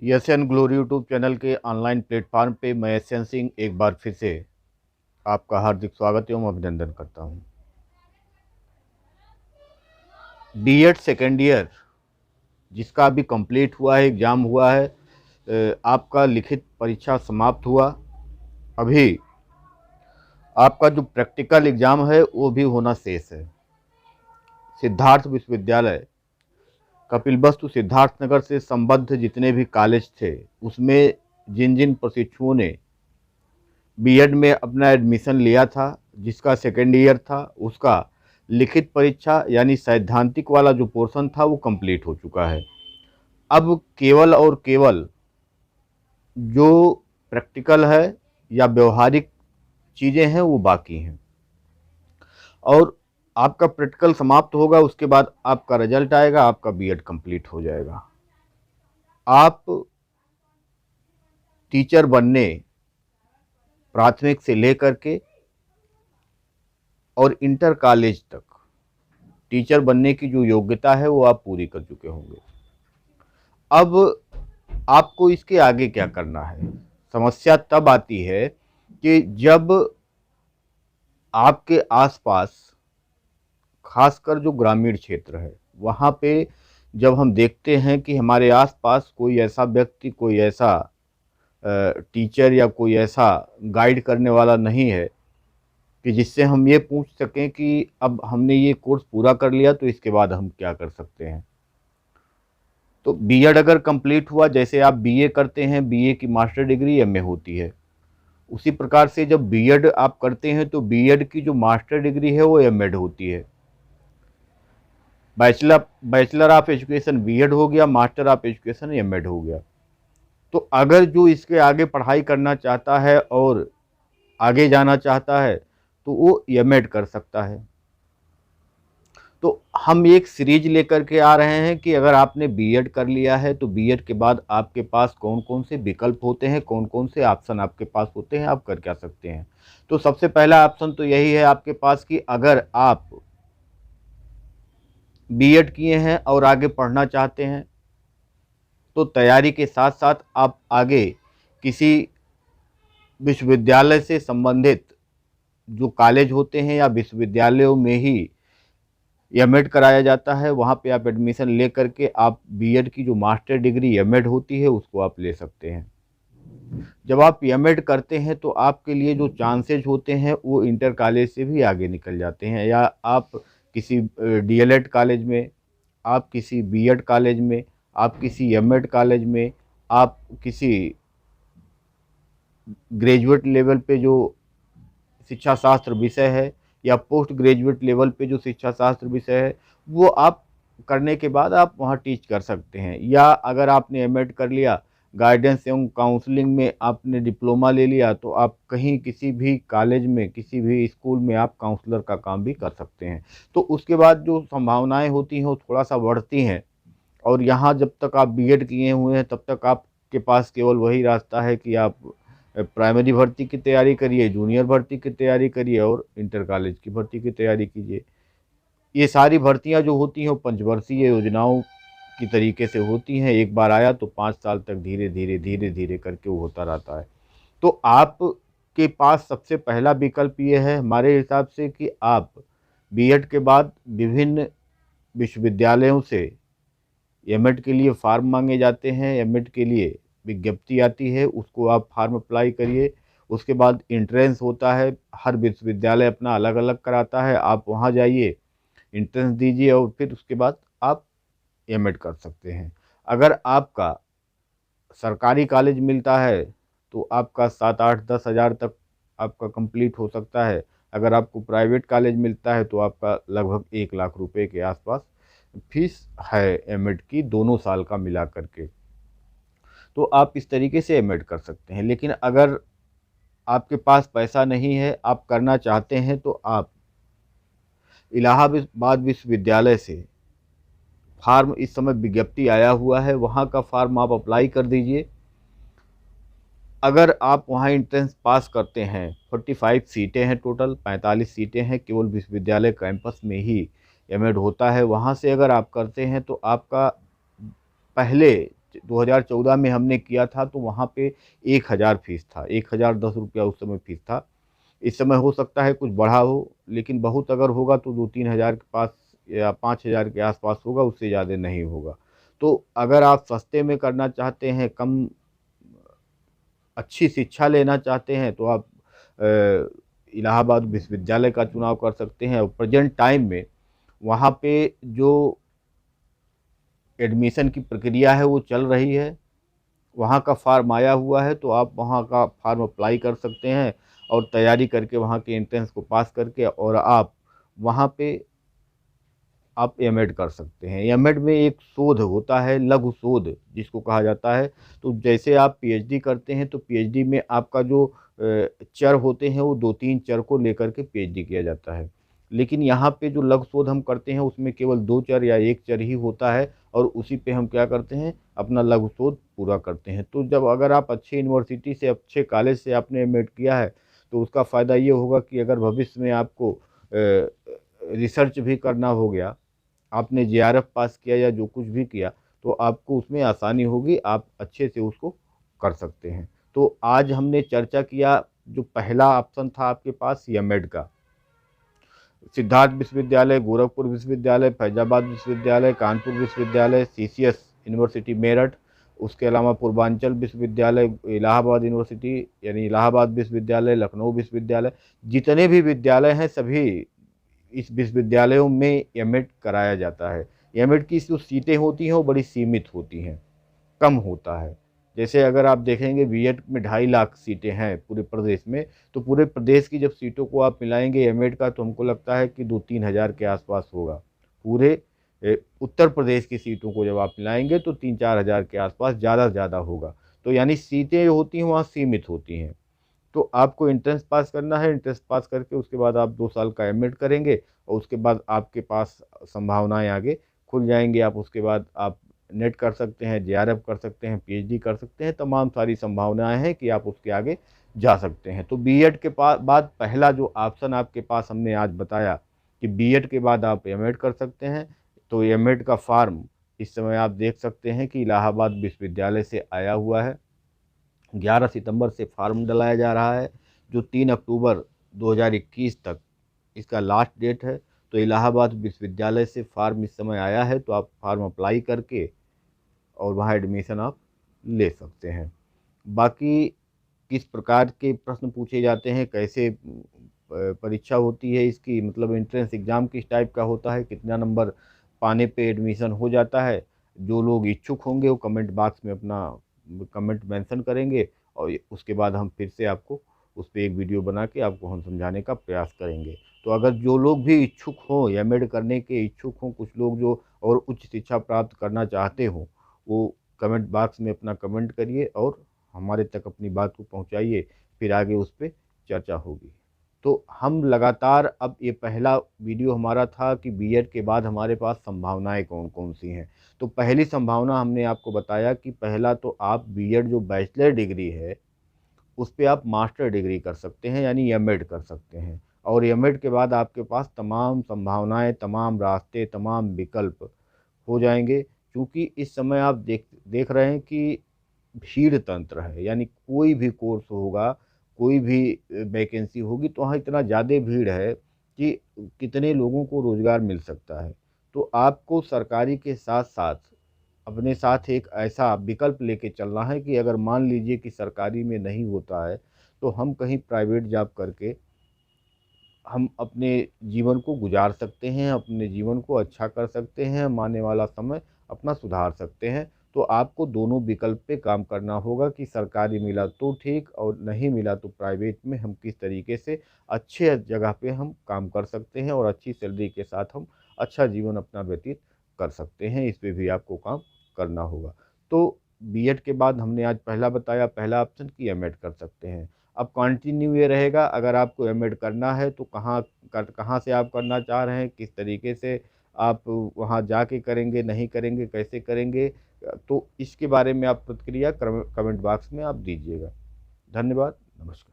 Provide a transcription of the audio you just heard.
Yes and glory YouTube channel के online platform पे मैं एस सिंह एक बार फिर से आपका हार्दिक स्वागत एवं अभिनंदन करता हूं। बीएड सेकेंड ईयर जिसका अभी कंप्लीट हुआ है, एग्ज़ाम हुआ है, आपका लिखित परीक्षा समाप्त हुआ। अभी आपका जो प्रैक्टिकल एग्ज़ाम है वो भी होना शेष है। सिद्धार्थ विश्वविद्यालय कपिलवस्तु सिद्धार्थनगर से संबद्ध जितने भी कॉलेज थे उसमें जिन जिन प्रशिक्षुओं ने बीएड में अपना एडमिशन लिया था, जिसका सेकेंड ईयर था, उसका लिखित परीक्षा यानी सैद्धांतिक वाला जो पोर्शन था वो कंप्लीट हो चुका है। अब केवल और केवल जो प्रैक्टिकल है या व्यवहारिक चीज़ें हैं वो बाकी हैं। और आपका प्रैक्टिकल समाप्त होगा, उसके बाद आपका रिजल्ट आएगा, आपका बीएड कंप्लीट हो जाएगा। आप टीचर बनने प्राथमिक से लेकर के और इंटर कॉलेज तक टीचर बनने की जो योग्यता है वो आप पूरी कर चुके होंगे। अब आपको इसके आगे क्या करना है? समस्या तब आती है कि जब आपके आसपास, खासकर जो ग्रामीण क्षेत्र है, वहाँ पे जब हम देखते हैं कि हमारे आसपास कोई ऐसा व्यक्ति, कोई ऐसा टीचर या कोई ऐसा गाइड करने वाला नहीं है कि जिससे हम ये पूछ सकें कि अब हमने ये कोर्स पूरा कर लिया तो इसके बाद हम क्या कर सकते हैं। तो बीएड अगर कंप्लीट हुआ, जैसे आप बीए करते हैं, बीए की मास्टर डिग्री एमए होती है, उसी प्रकार से जब बीएड आप करते हैं तो बीएड की जो मास्टर डिग्री है वो एमएड होती है। बैचलर ऑफ एजुकेशन बीएड हो गया, मास्टर ऑफ एजुकेशन एमएड हो गया। तो अगर जो इसके आगे पढ़ाई करना चाहता है और आगे जाना चाहता है तो वो एमएड कर सकता है। तो हम एक सीरीज लेकर के आ रहे हैं कि अगर आपने बीएड कर लिया है तो बीएड के बाद आपके पास कौन कौन से विकल्प होते हैं, कौन कौन से ऑप्शन आपके पास होते हैं, आप कर क्या सकते हैं। तो सबसे पहला ऑप्शन तो यही है आपके पास कि अगर आप बीएड किए हैं और आगे पढ़ना चाहते हैं तो तैयारी के साथ साथ आप आगे किसी विश्वविद्यालय से संबंधित जो कॉलेज होते हैं या विश्वविद्यालयों में ही एमएड कराया जाता है, वहाँ पे आप एडमिशन ले करके आप बीएड की जो मास्टर डिग्री एमएड होती है उसको आप ले सकते हैं। जब आप एमएड करते हैं तो आपके लिए जो चांसेज होते हैं वो इंटर कॉलेज से भी आगे निकल जाते हैं, या आप किसी डीएलएड कॉलेज में, आप किसी बीएड कॉलेज में, आप किसी एमएड कॉलेज में, आप किसी ग्रेजुएट लेवल पे जो शिक्षा शास्त्र विषय है या पोस्ट ग्रेजुएट लेवल पे जो शिक्षा शास्त्र विषय है वो आप करने के बाद आप वहाँ टीच कर सकते हैं। या अगर आपने एमएड कर लिया, गाइडेंस एवं काउंसलिंग में आपने डिप्लोमा ले लिया, तो आप कहीं किसी भी कॉलेज में, किसी भी स्कूल में आप काउंसलर का काम भी कर सकते हैं। तो उसके बाद जो संभावनाएं होती हैं वो थोड़ा सा बढ़ती हैं। और यहाँ जब तक आप बीएड किए हुए हैं तब तक आपके पास केवल वही रास्ता है कि आप प्राइमरी भर्ती की तैयारी करिए, जूनियर भर्ती की तैयारी करिए और इंटर कॉलेज की भर्ती की तैयारी कीजिए। ये सारी भर्तियां जो होती हैं वो पंचवर्षीय योजनाओं की तरीके से होती हैं। एक बार आया तो 5 साल तक धीरे धीरे धीरे धीरे करके वो होता रहता है। तो आपके पास सबसे पहला विकल्प ये है हमारे हिसाब से कि आप बीएड के बाद विभिन्न विश्वविद्यालयों से एमएड के लिए फार्म मांगे जाते हैं, एमएड के लिए विज्ञप्ति आती है, उसको आप फार्म अप्लाई करिए। उसके बाद इंट्रेंस होता है, हर विश्वविद्यालय अपना अलग अलग कराता है, आप वहाँ जाइए, इंट्रेंस दीजिए और फिर उसके बाद आप एमएड कर सकते हैं। अगर आपका सरकारी कॉलेज मिलता है तो आपका 7 8 10 हज़ार तक आपका कंप्लीट हो सकता है। अगर आपको प्राइवेट कॉलेज मिलता है तो आपका लगभग 1 लाख रुपए के आसपास फीस है एमएड की, दोनों साल का मिला करके। तो आप इस तरीके से एमएड कर सकते हैं। लेकिन अगर आपके पास पैसा नहीं है, आप करना चाहते हैं, तो आप इलाहाबाद विश्वविद्यालय से फार्म, इस समय विज्ञप्ति आया हुआ है, वहाँ का फार्म आप अप्लाई कर दीजिए। अगर आप वहाँ एंट्रेंस पास करते हैं, 45 सीटें हैं, टोटल 45 सीटें हैं, केवल विश्वविद्यालय कैंपस में ही एमएड होता है। वहाँ से अगर आप करते हैं तो आपका पहले 2014 में हमने किया था तो वहाँ पे 1000 फीस था, 1010 रुपया उस समय फीस था। इस समय हो सकता है कुछ बढ़ा हो, लेकिन बहुत अगर होगा तो 2-3 हज़ार के पास या 5 हज़ार के आसपास होगा, उससे ज़्यादा नहीं होगा। तो अगर आप सस्ते में करना चाहते हैं, कम अच्छी शिक्षा लेना चाहते हैं, तो आप इलाहाबाद विश्वविद्यालय का चुनाव कर सकते हैं। और प्रेजेंट टाइम में वहाँ पे जो एडमिशन की प्रक्रिया है वो चल रही है, वहाँ का फॉर्म आया हुआ है, तो आप वहाँ का फॉर्म अप्लाई कर सकते हैं और तैयारी करके वहाँ के एंट्रेंस को पास करके और आप वहाँ पे आप एमएड कर सकते हैं। एमएड में एक शोध होता है, लघु शोध जिसको कहा जाता है। तो जैसे आप पीएचडी करते हैं तो पीएचडी में आपका जो चर होते हैं वो 2-3 चर को लेकर के पीएचडी किया जाता है। लेकिन यहाँ पे जो लघु शोध हम करते हैं उसमें केवल 2 चर या 1 चर ही होता है और उसी पे हम क्या करते हैं, अपना लघु शोध पूरा करते हैं। तो जब अगर आप अच्छी यूनिवर्सिटी से, अच्छे कॉलेज से आपने एमएड किया है तो उसका फ़ायदा ये होगा कि अगर भविष्य में आपको रिसर्च भी करना हो गया, आपने जेआरएफ पास किया या जो कुछ भी किया, तो आपको उसमें आसानी होगी, आप अच्छे से उसको कर सकते हैं। तो आज हमने चर्चा किया, जो पहला ऑप्शन था आपके पास एमएड का, सिद्धार्थ विश्वविद्यालय, गोरखपुर विश्वविद्यालय, फैजाबाद विश्वविद्यालय, कानपुर विश्वविद्यालय, सीसीएस यूनिवर्सिटी मेरठ, उसके अलावा पूर्वांचल विश्वविद्यालय, इलाहाबाद यूनिवर्सिटी यानी इलाहाबाद विश्वविद्यालय, लखनऊ विश्वविद्यालय, जितने भी विद्यालय हैं सभी इस विश्वविद्यालयों में एमएड कराया जाता है। एमएड की जो सीटें होती हैं वो बड़ी सीमित होती हैं, कम होता है। जैसे अगर आप देखेंगे बीएड में 2.5 लाख सीटें हैं पूरे प्रदेश में, तो पूरे प्रदेश की जब सीटों को आप मिलाएंगे एमएड का, तो हमको लगता है कि 2-3 हज़ार के आसपास होगा। पूरे उत्तर प्रदेश की सीटों को जब आप मिलाएंगे तो 3-4 हज़ार के आसपास ज़्यादा से ज़्यादा होगा। तो यानी सीटें जो होती हैं वहाँ सीमित होती हैं। तो आपको एंट्रेंस पास करना है, एंट्रेंस पास करके उसके बाद आप 2 साल का एमएड करेंगे और उसके बाद आपके पास संभावनाएं आगे खुल जाएंगी। आप उसके बाद आप नेट कर सकते हैं, जेआरएफ कर सकते हैं, पीएचडी कर सकते हैं, तमाम सारी संभावनाएं हैं कि आप उसके आगे जा सकते हैं। तो बीएड के बाद पहला जो ऑप्शन आपके पास हमने आज बताया कि बीएड के बाद आप एमएड कर सकते हैं, तो एमएड का फॉर्म इस समय आप देख सकते हैं कि इलाहाबाद विश्वविद्यालय से आया हुआ है। 11 सितंबर से फॉर्म डलाया जा रहा है, जो 3 अक्टूबर 2021 तक इसका लास्ट डेट है। तो इलाहाबाद विश्वविद्यालय से फॉर्म इस समय आया है, तो आप फॉर्म अप्लाई करके और वहाँ एडमिशन आप ले सकते हैं। बाकी किस प्रकार के प्रश्न पूछे जाते हैं, कैसे परीक्षा होती है इसकी, मतलब एंट्रेंस एग्ज़ाम किस टाइप का होता है, कितना नंबर पाने पे एडमिशन हो जाता है, जो लोग इच्छुक होंगे वो कमेंट बॉक्स में अपना कमेंट मेंशन करेंगे और उसके बाद हम फिर से आपको उस पर एक वीडियो बना के आपको हम समझाने का प्रयास करेंगे। तो अगर जो लोग भी इच्छुक हों, एमएड करने के इच्छुक हों, कुछ लोग जो और उच्च शिक्षा प्राप्त करना चाहते हों, वो कमेंट बॉक्स में अपना कमेंट करिए और हमारे तक अपनी बात को पहुंचाइए, फिर आगे उस पर चर्चा होगी। तो हम लगातार, अब ये पहला वीडियो हमारा था कि बीएड के बाद हमारे पास संभावनाएं कौन कौन सी हैं। तो पहली संभावना हमने आपको बताया कि पहला तो आप बीएड जो बैचलर डिग्री है उस पे आप मास्टर डिग्री कर सकते हैं, यानी एमएड कर सकते हैं। और एमएड के बाद आपके पास तमाम संभावनाएं, तमाम रास्ते, तमाम विकल्प हो जाएंगे। क्योंकि इस समय आप देख रहे हैं कि भीड़ तंत्र है, यानी कोई भी कोर्स होगा, कोई भी वैकेंसी होगी तो वहाँ इतना ज़्यादा भीड़ है कि कितने लोगों को रोज़गार मिल सकता है। तो आपको सरकारी के साथ साथ अपने साथ एक ऐसा विकल्प लेके चलना है कि अगर मान लीजिए कि सरकारी में नहीं होता है तो हम कहीं प्राइवेट जॉब करके हम अपने जीवन को गुजार सकते हैं, अपने जीवन को अच्छा कर सकते हैं, हम आने वाला समय अपना सुधार सकते हैं। तो आपको दोनों विकल्प पे काम करना होगा कि सरकारी मिला तो ठीक और नहीं मिला तो प्राइवेट में हम किस तरीके से अच्छे जगह पे हम काम कर सकते हैं और अच्छी सैलरी के साथ हम अच्छा जीवन अपना व्यतीत कर सकते हैं। इस पे भी आपको काम करना होगा। तो बीएड के बाद हमने आज पहला बताया, पहला ऑप्शन कि एमएड कर सकते हैं। अब कंटिन्यू ये रहेगा, अगर आपको एमएड करना है तो कहाँ से आप करना चाह रहे हैं, किस तरीके से आप वहाँ जाके करेंगे, नहीं करेंगे, कैसे करेंगे, तो इसके बारे में आप प्रतिक्रिया कमेंट बॉक्स में आप दीजिएगा। धन्यवाद, नमस्कार।